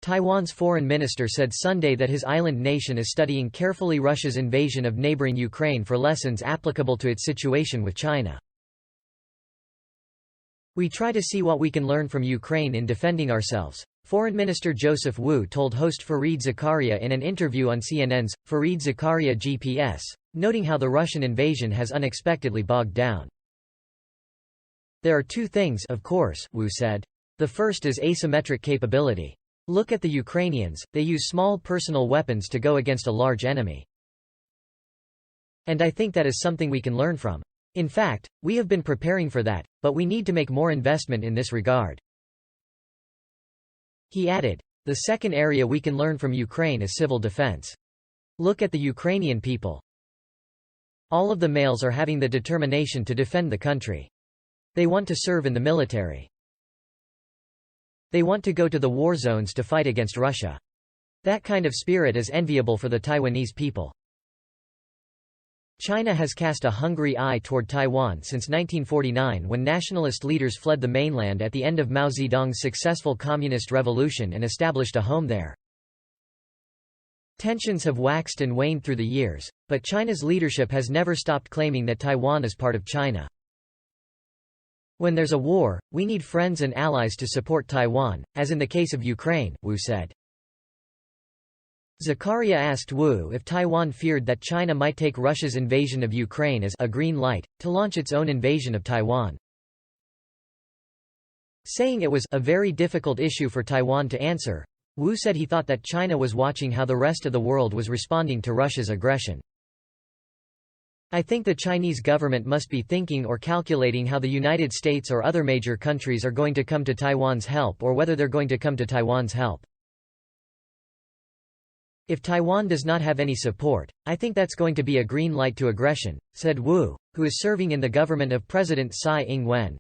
Taiwan's foreign minister said Sunday that his island nation is studying carefully Russia's invasion of neighboring Ukraine for lessons applicable to its situation with China. "We try to see what we can learn from Ukraine in defending ourselves," Foreign Minister Joseph Wu told host Fareed Zakaria in an interview on CNN's Fareed Zakaria GPS, noting how the Russian invasion has unexpectedly bogged down. "There are two things, of course," Wu said. "The first is asymmetric capability. Look at the Ukrainians, they use small personal weapons to go against a large enemy. And I think that is something we can learn from. In fact, we have been preparing for that, but we need to make more investment in this regard." He added, "The second area we can learn from Ukraine is civil defense. Look at the Ukrainian people. All of the males are having the determination to defend the country. They want to serve in the military. They want to go to the war zones to fight against Russia. That kind of spirit is enviable for the Taiwanese people." China has cast a hungry eye toward Taiwan since 1949 when nationalist leaders fled the mainland at the end of Mao Zedong's successful communist revolution and established a home there. Tensions have waxed and waned through the years, but China's leadership has never stopped claiming that Taiwan is part of China. "When there's a war, we need friends and allies to support Taiwan, as in the case of Ukraine," Wu said. Zakaria asked Wu if Taiwan feared that China might take Russia's invasion of Ukraine as a green light to launch its own invasion of Taiwan. Saying it was a very difficult issue for Taiwan to answer, Wu said he thought that China was watching how the rest of the world was responding to Russia's aggression. "I think the Chinese government must be thinking or calculating how the United States or other major countries are going to come to Taiwan's help or whether they're going to come to Taiwan's help. If Taiwan does not have any support, I think that's going to be a green light to aggression," said Wu, who is serving in the government of President Tsai Ing-wen.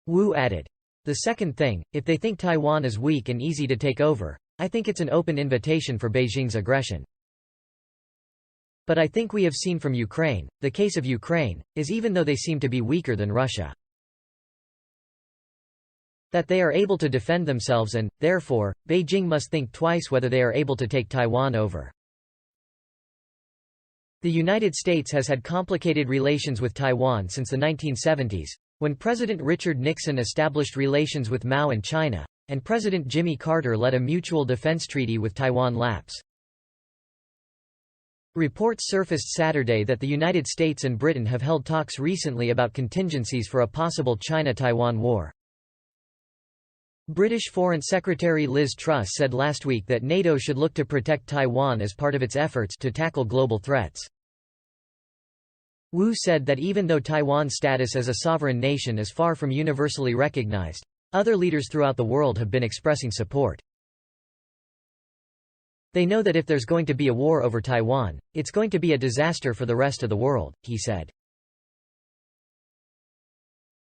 Wu added, "The second thing, if they think Taiwan is weak and easy to take over, I think it's an open invitation for Beijing's aggression. But I think we have seen from Ukraine, the case of Ukraine, is even though they seem to be weaker than Russia, that they are able to defend themselves and, therefore, Beijing must think twice whether they are able to take Taiwan over." The United States has had complicated relations with Taiwan since the 1970s, when President Richard Nixon established relations with Mao and China, and President Jimmy Carter let a mutual defense treaty with Taiwan lapse. Reports surfaced Saturday that the United States and Britain have held talks recently about contingencies for a possible China-Taiwan war. British Foreign Secretary Liz Truss said last week that NATO should look to protect Taiwan as part of its efforts to tackle global threats. Wu said that even though Taiwan's status as a sovereign nation is far from universally recognized, other leaders throughout the world have been expressing support. "They know that if there's going to be a war over Taiwan, it's going to be a disaster for the rest of the world," he said.